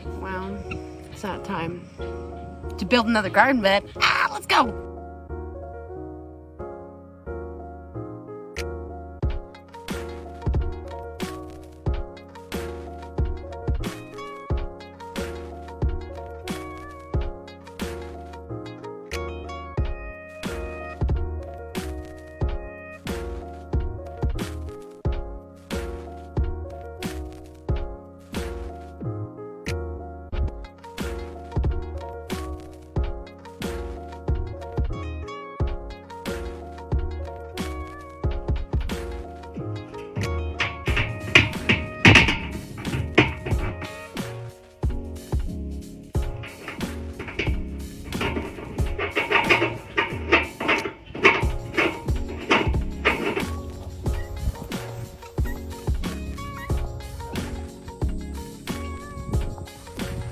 Well, it's not time to build another garden bed. Let's go!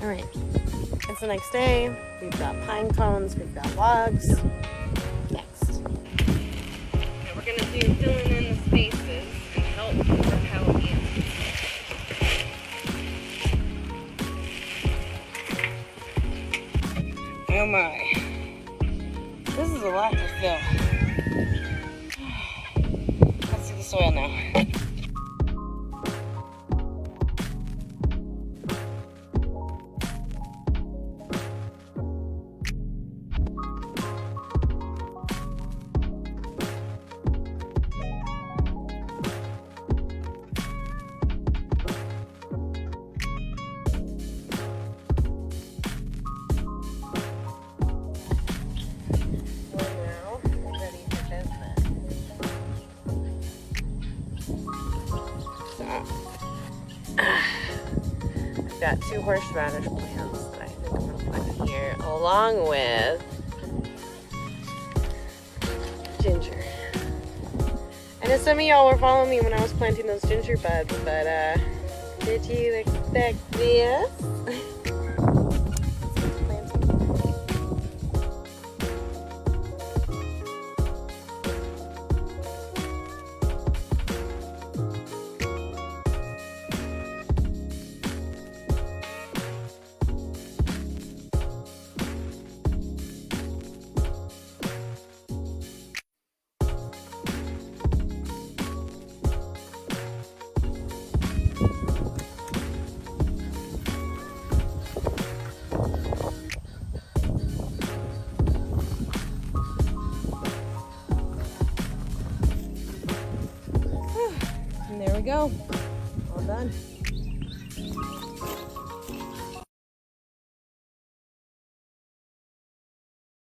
Alright, it's the next day. We've got pine cones, we've got logs. Next. Okay, we're gonna do filling in the spaces and help for Halloween. Oh my. This is a lot to fill. Let's do the soil now. I've got 2 horseradish plants that I think I'm going to plant in here, along with ginger. I know some of y'all were following me when I was planting those ginger buds, but did you expect this? And there we go. All done.